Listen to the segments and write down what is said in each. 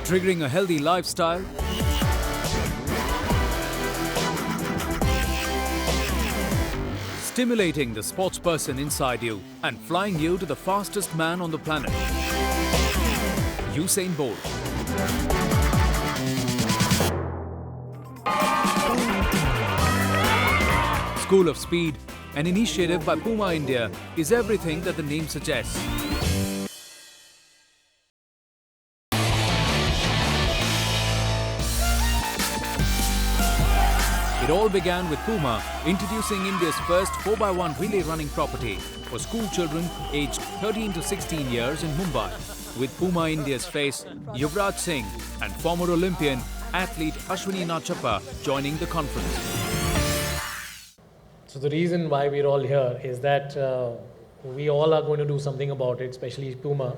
Triggering a healthy lifestyle, stimulating the sports person inside you and flying you to the fastest man on the planet, Usain Bolt. School of Speed, an initiative by Puma India, is everything that the name suggests. It all began with Puma introducing India's first 4x1 relay running property for school children aged 13 to 16 years in Mumbai, with Puma India's face Yuvraj Singh and former Olympian athlete Ashwini Nachappa joining the conference. So the reason why we're all here is that we all are going to do something about it, especially Puma.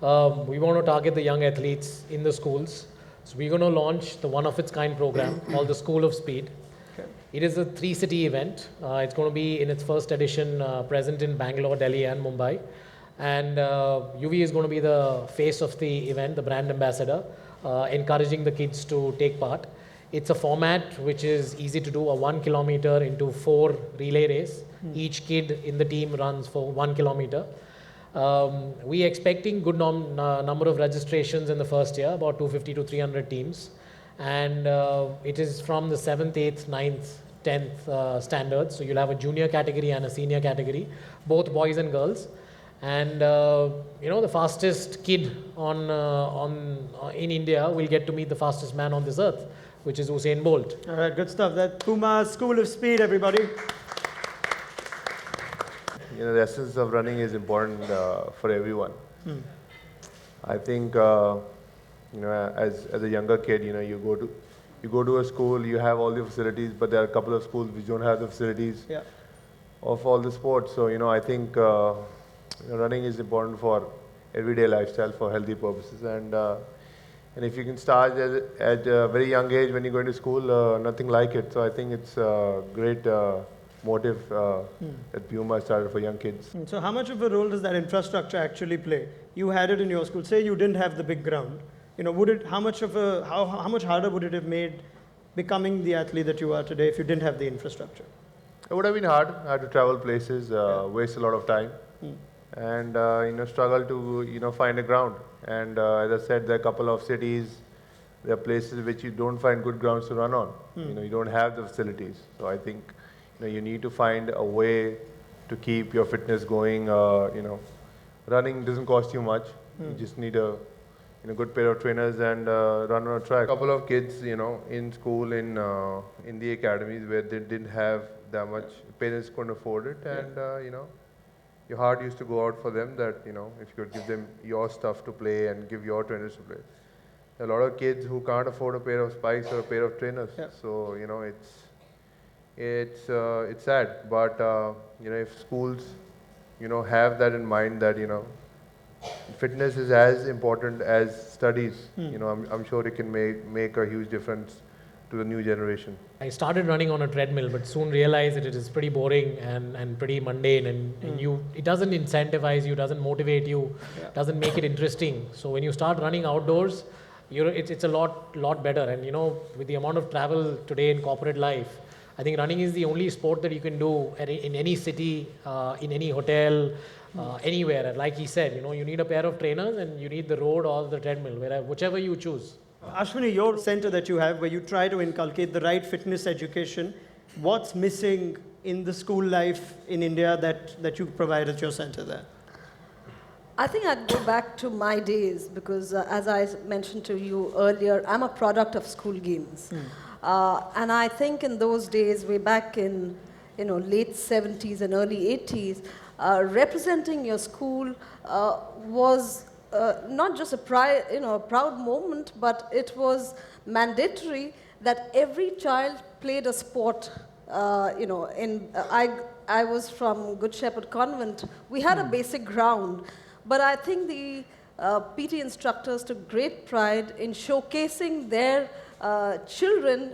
We want to target the young athletes in the schools. So we're going to launch the one-of-its-kind program called the School of Speed. It is a 3-city event. It's going to be in its first edition present in Bangalore, Delhi and Mumbai. And UV is going to be the face of the event, the brand ambassador, encouraging the kids to take part. It's a format which is easy to do, a 1 kilometer into 4 relay race. Each kid in the team runs for 1 kilometer. We're expecting good number of registrations in the first year, about 250 to 300 teams. And it is from the 7th, 8th, 9th, 10th standards. So you'll have a junior category and a senior category, both boys and girls. And the fastest kid in India will get to meet the fastest man on this earth, which is Usain Bolt. All right, good stuff. That's Puma School of Speed, everybody. The essence of running is important for everyone. I think as a younger kid, you go to a school, you have all the facilities, but there are a couple of schools which don't have the facilities of all the sports. So I think running is important for everyday lifestyle, for healthy purposes, and if you can start at a very young age when you go into school, nothing like it. So I think it's a great motive that Puma started for young kids. So how much of a role does that infrastructure actually play? You had it in your school. Say you didn't have the big ground. How much harder would it have made becoming the athlete that you are today if you didn't have the infrastructure? It would have been hard. I had to travel places, waste a lot of time, and struggle to find a ground. And as I said, there are a couple of cities, there are places which you don't find good grounds to run on. You don't have the facilities. So I think you need to find a way to keep your fitness going. Running doesn't cost you much. You just need a good pair of trainers and run on a track. A couple of kids, in school, in the academies where they didn't have that much, parents couldn't afford it, and your heart used to go out for them that if you could give them your stuff to play and give your trainers to play. There are a lot of kids who can't afford a pair of spikes or a pair of trainers. So it's sad, but if schools have that in mind, that fitness is as important as studies. I'm sure it can make a huge difference to the new generation. I started running on a treadmill, but soon realized that it is pretty boring and pretty mundane, and it doesn't incentivize you, doesn't motivate you, doesn't make it interesting. So when you start running outdoors, it's a lot better. And with the amount of travel today in corporate life, I think running is the only sport that you can do in any city, in any hotel, anywhere. And like he said, you need a pair of trainers and you need the road or the treadmill, whichever you choose. Ashwini, your center that you have, where you try to inculcate the right fitness education, what's missing in the school life in India that you provide at your center there? I think I'd go back to my days because, as I mentioned to you earlier, I'm a product of school games. And I think in those days, way back in late 70s and early 80s, representing your school was not just a proud moment, but it was mandatory that every child played a sport. I was from Good Shepherd Convent. We had a basic ground, but I think the PT instructors took great pride in showcasing their children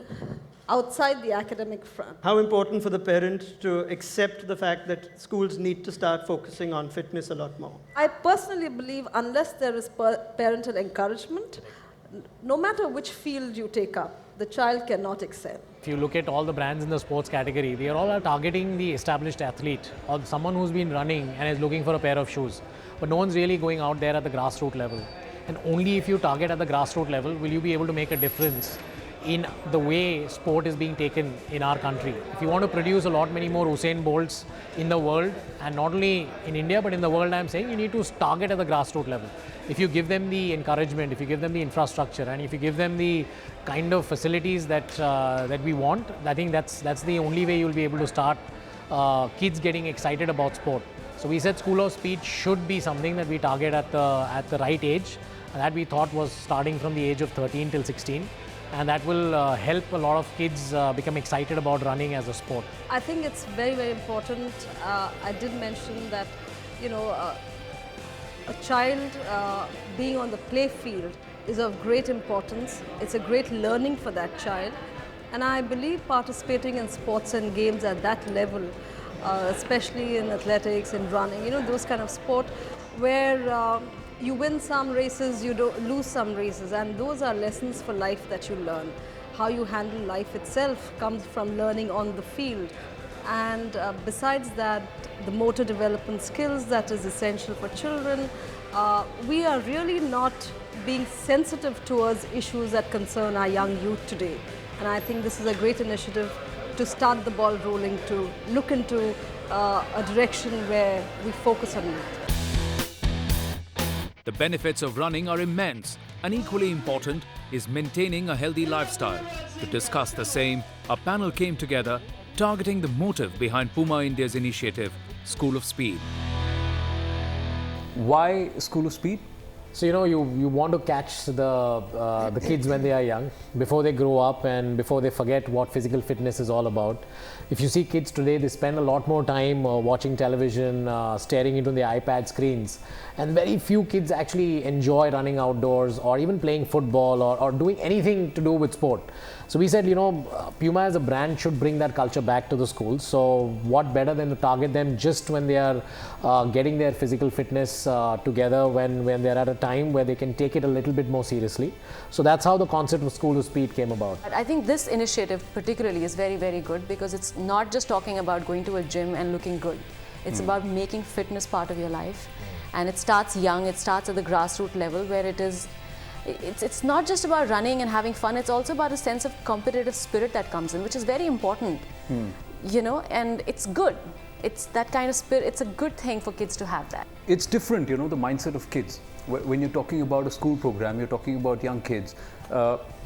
outside the academic front. How important for the parent to accept the fact that schools need to start focusing on fitness a lot more? I personally believe unless there is parental encouragement, no matter which field you take up, the child cannot excel. If you look at all the brands in the sports category, they are all targeting the established athlete or someone who's been running and is looking for a pair of shoes. But no one's really going out there at the grassroots level. And only if you target at the grassroots level will you be able to make a difference in the way sport is being taken in our country. If you want to produce a lot many more Usain Bolts in the world, and not only in India but in the world, I'm saying you need to target at the grassroots level. If you give them the encouragement, if you give them the infrastructure, and if you give them the kind of facilities that we want, I think that's the only way you'll be able to start kids getting excited about sport. So we said School of Speed should be something that we target at the right age, and that we thought was starting from the age of 13 till 16. And that will help a lot of kids become excited about running as a sport. I think it's very, very important. I did mention that, a child being on the play field is of great importance. It's a great learning for that child. And I believe participating in sports and games at that level, especially in athletics and running, those kind of sport where you win some races, you lose some races, and those are lessons for life that you learn. How you handle life itself comes from learning on the field. And besides that, the motor development skills that is essential for children, we are really not being sensitive towards issues that concern our young youth today. And I think this is a great initiative to start the ball rolling, to look into a direction where we focus on youth. The benefits of running are immense, and equally important is maintaining a healthy lifestyle. To discuss the same, a panel came together targeting the motive behind Puma India's initiative, School of Speed. Why School of Speed? So you want to catch the kids when they are young, before they grow up and before they forget what physical fitness is all about. If you see kids today, they spend a lot more time watching television, staring into the iPad screens, and very few kids actually enjoy running outdoors or even playing football or doing anything to do with sport. So we said, Puma as a brand should bring that culture back to the schools. So what better than to target them just when they are getting their physical fitness together, when they're at a time where they can take it a little bit more seriously. So that's how the concept of School of Speed came about. I think this initiative particularly is very, very good because it's not just talking about going to a gym and looking good. It's about making fitness part of your life. And it starts young, it starts at the grassroots level where it's not just about running and having fun, it's also about a sense of competitive spirit that comes in, which is very important, and it's good. It's that kind of spirit, it's a good thing for kids to have that. It's different, the mindset of kids. When you're talking about a school program, you're talking about young kids.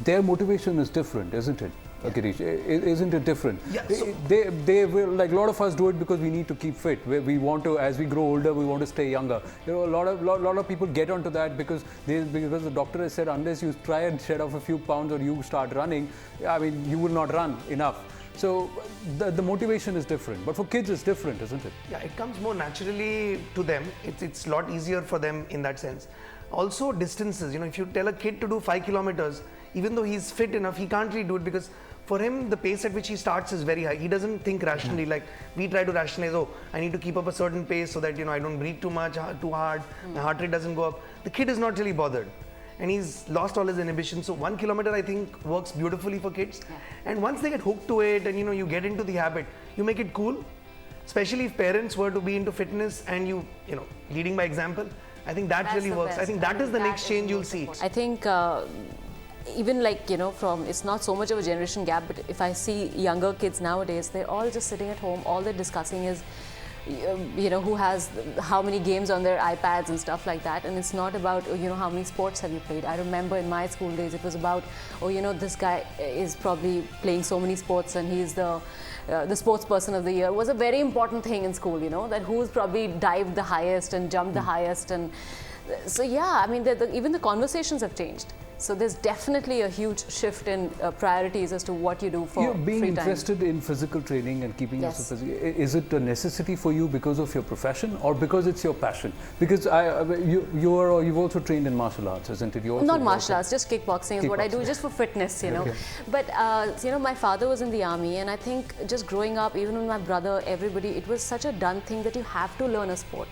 Their motivation is different, isn't it? Girish, isn't it different? Yeah, they will, like a lot of us do it because we need to keep fit. We want to, as we grow older, we want to stay younger. A lot of people get onto that because the doctor has said unless you try and shed off a few pounds or you start running, you will not run enough. So the motivation is different, but for kids it's different, isn't it? Yeah, it comes more naturally to them. It's a lot easier for them in that sense. Also distances, if you tell a kid to do 5 kilometers, even though he's fit enough, he can't really do it because for him, the pace at which he starts is very high. He doesn't think rationally. Like we try to rationalize, I need to keep up a certain pace so that, I don't breathe too much, too hard, my heart rate doesn't go up. The kid is not really bothered. And he's lost all his inhibition. So 1 kilometer, I think, works beautifully for kids. And once they get hooked to it and, you get into the habit, you make it cool. Especially if parents were to be into fitness and leading by example, I think that really works. I think that is the next change you'll see. I think even it's not so much of a generation gap, but if I see younger kids nowadays, they're all just sitting at home. All they're discussing is, who has how many games on their iPads and stuff like that. And it's not about, how many sports have you played. I remember in my school days, it was about, this guy is probably playing so many sports and he's the sports person of the year. It was a very important thing in school, that who's probably dived the highest and jumped the highest. And So yeah, I mean, even the conversations have changed. So there's definitely a huge shift in priorities as to what you do for You're being free time. interested in physical training and keeping Yes. yourself physical. Is it a necessity for you because of your profession or because it's your passion? Because you've also trained in martial arts, isn't it? You also Not martial arts, just kickboxing is what I do, Kickboxing. just for fitness, you know. Okay. But you know, my father was in the army, and I think just growing up, even with my brother, everybody, it was such a done thing that you have to learn a sport.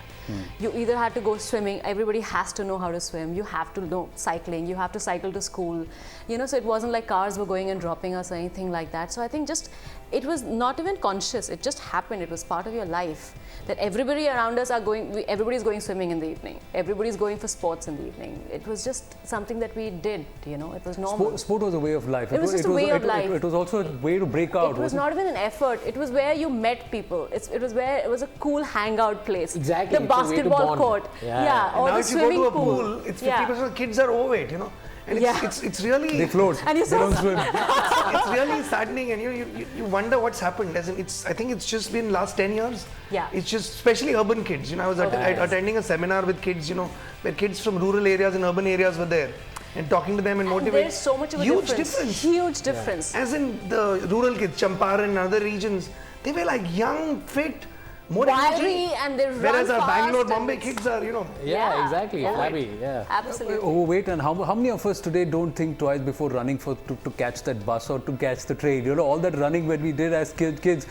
You either had to go swimming, everybody has to know how to swim, you have to know cycling, you have to cycle to school, you know, so it wasn't like cars were going and dropping us or anything like that. So I think just, it was not even conscious, it just happened, it was part of your life. That everybody around us are going, everybody's going swimming in the evening, everybody's going for sports in the evening. It was just something that we did, you know, it was normal. Sport was a way of life. It was just a way of life. It was also a way to break out. It was not even an effort. It was where you met people. It was a cool hangout place. Exactly. The It's a way to basketball bond. court. Yeah. Or Now the if you go swimming to a pool. pool, it's 50% of kids are overweight, you know. And it's really They float. And you They saw don't swim. it's really saddening, and you wonder what's happened. As in, I think it's just been last 10 years. Yeah. It's just especially urban kids. You know, I was attending a seminar with kids. You know, where kids from rural areas and urban areas were there, and talking to them and motivating. There's so much of a huge difference. Huge difference. As in the rural kids, Champaran and other regions, they were like young, fit, more Wiry, energy. and they run Whereas our fast Bangalore, and Bombay it's- kids are, you know. Yeah, exactly. Flabby, yeah. Absolutely. Overweight, and how many of us today don't think twice before running to catch that bus or to catch the train? You know, all that running when we did as kids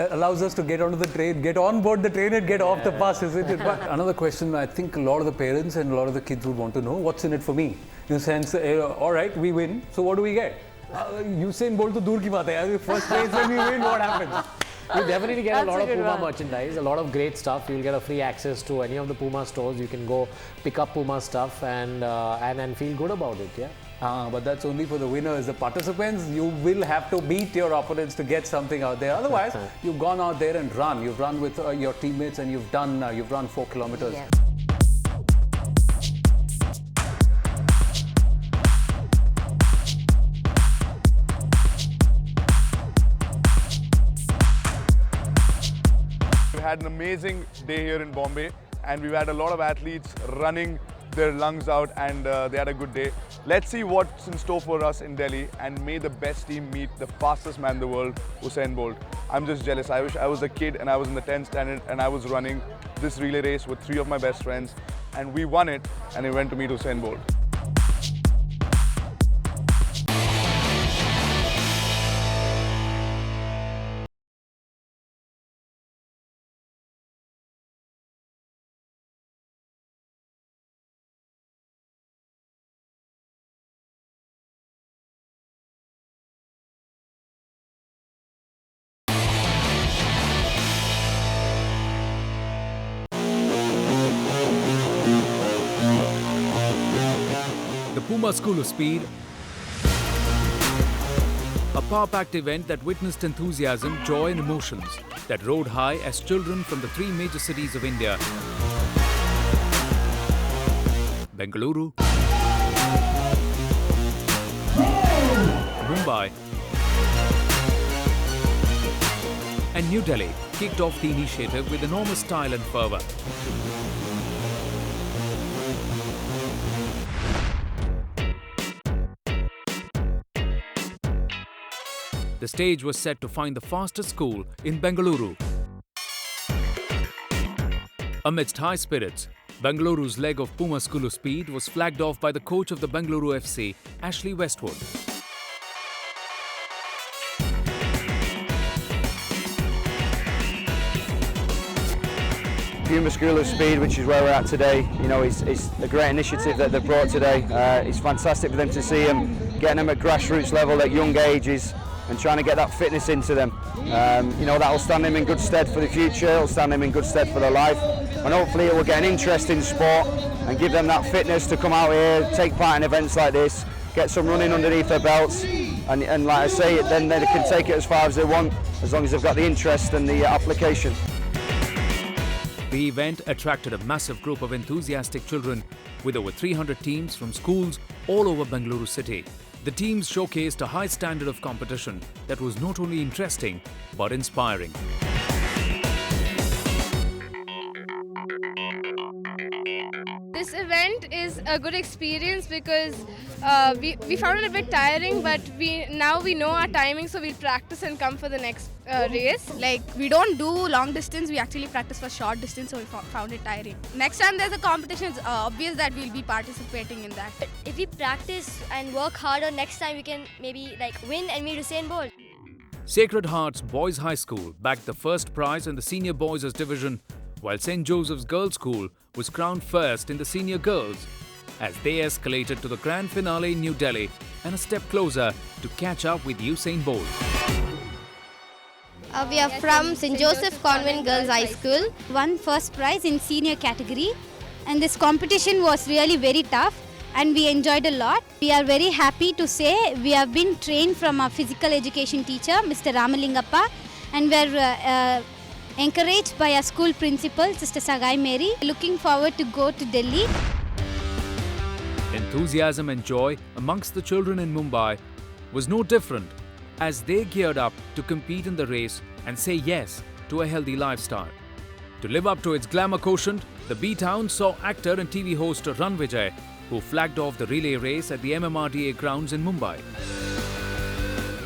allows us to get onto the train, get on board the train and get off the bus, isn't it? But another question I think a lot of the parents and a lot of the kids would want to know, what's in it for me? In the sense, all right, we win, so what do we get? Usain Bolt to dur ki baat hai. First place when we win, what happens? You definitely get That's a lot a of good Puma one. merchandise, a lot of great stuff. You'll get a free access to any of the Puma stores. You can go pick up Puma stuff and feel good about it. Yeah. But that's only for the winners. The participants, you will have to beat your opponents to get something out there. Otherwise, you've gone out there and run. You've run with your teammates and you've run 4 kilometers. Yes. We had an amazing day here in Bombay, and we've had a lot of athletes running their lungs out, and they had a good day. Let's see what's in store for us in Delhi, and may the best team meet the fastest man in the world, Usain Bolt. I'm just jealous. I wish I was a kid and I was in the 10th standard and I was running this relay race with 3 of my best friends, and we won it, and we went to meet Usain Bolt. The Puma School of Speed, a power-packed event that witnessed enthusiasm, joy and emotions that rode high as children from the 3 major cities of India, Bengaluru, Mumbai and New Delhi kicked off the initiative with enormous style and fervour. The stage was set to find the fastest school in Bengaluru. Amidst high spirits, Bengaluru's leg of Puma School of Speed was flagged off by the coach of the Bengaluru FC, Ashley Westwood. Puma School of Speed, which is where we're at today, you know, it's a great initiative that they've brought today. It's fantastic for them to see them, getting them at grassroots level at young ages and trying to get that fitness into them. You know, that'll stand them in good stead for the future, it'll stand them in good stead for their life, and hopefully it will get an interest in sport and give them that fitness to come out here, take part in events like this, get some running underneath their belts, and like I say, then they can take it as far as they want, as long as they've got the interest and the application. The event attracted a massive group of enthusiastic children with over 300 teams from schools all over Bengaluru city. The teams showcased a high standard of competition that was not only interesting but inspiring. This event a good experience because we found it a bit tiring, but now we know our timing, so we'll practice and come for the next race. Like, we don't do long distance, we actually practice for short distance, so we found it tiring. Next time there's a competition, it's obvious that we'll be participating in that. If we practice and work harder, next time we can maybe like win and meet Usain Bolt. Sacred Hearts Boys High School bagged the first prize in the Senior Boys' division, while St. Joseph's Girls' School was crowned first in the Senior Girls, as they escalated to the grand finale in New Delhi and a step closer to catch up with Usain Bolt. We are from St. Joseph Convent Girls High School. Won first prize in senior category, and this competition was really very tough and we enjoyed a lot. We are very happy to say we have been trained from our physical education teacher, Mr. Ramalingappa, and we are encouraged by our school principal, Sister Sagai Mary. Looking forward to go to Delhi. Enthusiasm and joy amongst the children in Mumbai was no different as they geared up to compete in the race and say yes to a healthy lifestyle. To live up to its glamour quotient, the B-Town saw actor and TV host Ran Vijay, who flagged off the relay race at the MMRDA grounds in Mumbai.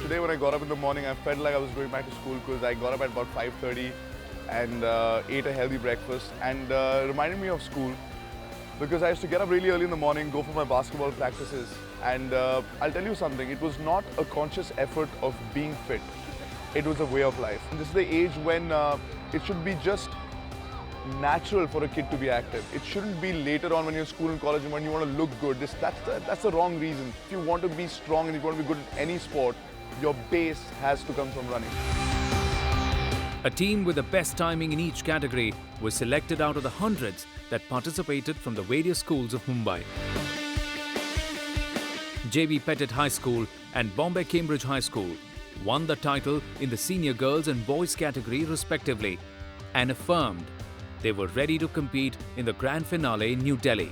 Today when I got up in the morning, I felt like I was going back to school because I got up at about 5:30 and ate a healthy breakfast, and reminded me of school because I used to get up really early in the morning, go for my basketball practices, and I'll tell you something, it was not a conscious effort of being fit, it was a way of life. And this is the age when it should be just natural for a kid to be active. It shouldn't be later on when you're in school and college and when you want to look good. That's the wrong reason. If you want to be strong and you want to be good at any sport, your base has to come from running. A team with the best timing in each category was selected out of the hundreds that participated from the various schools of Mumbai. JB Pettit High School and Bombay Cambridge High School won the title in the senior girls and boys category respectively and affirmed they were ready to compete in the grand finale in New Delhi.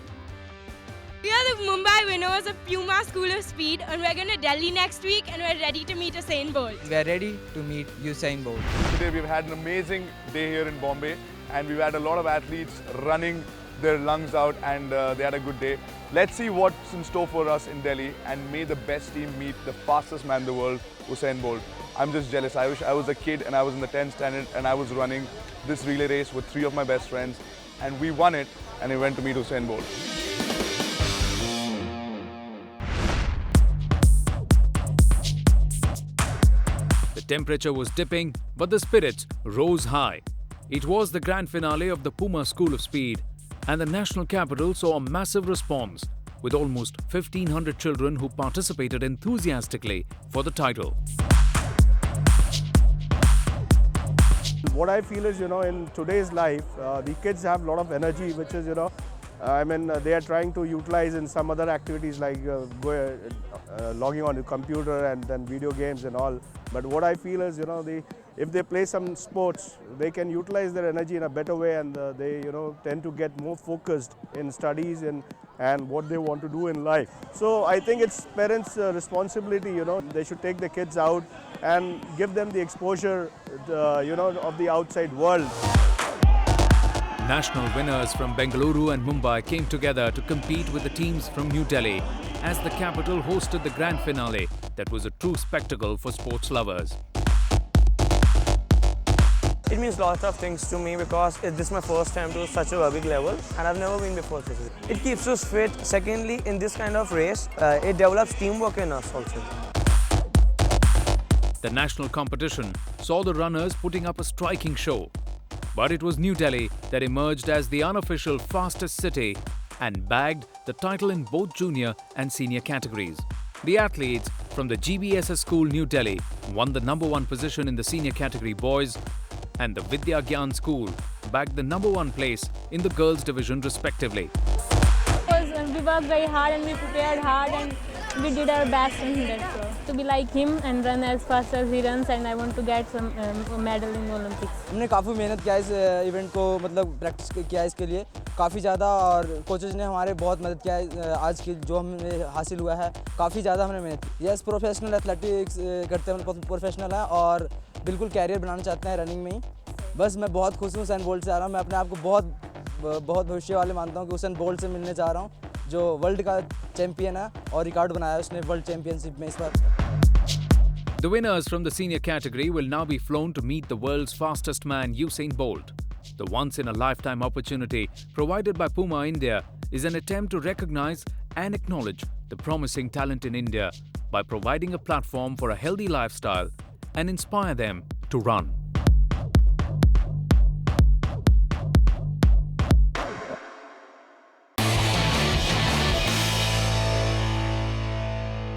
We are the Mumbai winners of Puma School of Speed, and we're going to Delhi next week, and we're ready to meet Usain Bolt. We are ready to meet Usain Bolt. Today we've had an amazing day here in Bombay, and we've had a lot of athletes running their lungs out, and they had a good day. Let's see what's in store for us in Delhi, and may the best team meet the fastest man in the world, Usain Bolt. I'm just jealous. I wish I was a kid and I was in the 10th standard and I was running this relay race with 3 of my best friends, and we won it, and we went to meet Usain Bolt. The temperature was dipping, but the spirits rose high. It was the grand finale of the Puma School of Speed, and the national capital saw a massive response, with almost 1,500 children who participated enthusiastically for the title. What I feel is, in today's life, the kids have a lot of energy, which is, they are trying to utilize in some other activities like logging on the computer and then video games and all. But what I feel is, if they play some sports, they can utilize their energy in a better way, and they, tend to get more focused in studies and what they want to do in life. So I think it's parents' responsibility, they should take the kids out and give them the exposure, of the outside world. National winners from Bengaluru and Mumbai came together to compete with the teams from New Delhi as the capital hosted the grand finale that was a true spectacle for sports lovers. It means lots of things to me because this is my first time to such a big level and I've never been before. It keeps us fit. Secondly, in this kind of race, it develops teamwork in us also. The national competition saw the runners putting up a striking show. But it was New Delhi that emerged as the unofficial fastest city and bagged the title in both junior and senior categories. The athletes from the GBSS School New Delhi won the #1 position in the senior category boys, and the Vidya Gyan School bagged the #1 place in the girls division respectively. We worked very hard and we prepared hard and we did our best in that. To be like him and run as fast as he runs, and I want to get some medal in the Olympics. हमने काफ़ी मेहनत किया इस event को, मतलब practice किया इसके लिए काफ़ी ज़्यादा, और कोचेज ने हमारे बहुत मदद किया आज की जो हमें हासिल हुआ है, काफ़ी ज़्यादा हमने मेहनत की। यस, प्रोफेशनल एथलेटिक्स करते हैं, मतलब प्रोफेशनल है और बिल्कुल कैरियर बनाना चाहते हैं रनिंग में ही। बस मैं बहुत खुश हूँ उसेन बोल्ट से आ रहा हूँ। मैं अपने आप को बहुत भविष्य वाले मानता हूँ कि उसेन बोल्ट से मिलने जा रहा हूँ, जो वर्ल्ड का चैंपियन है और रिकॉर्ड बनाया है उसने वर्ल्ड चैंपियनशिप में इस बार। The winners from the senior category will now be flown to meet the world's fastest man Usain Bolt. The once-in-a-lifetime opportunity provided by Puma India is an attempt to recognize and acknowledge the promising talent in India by providing a platform for a healthy lifestyle and inspire them to run.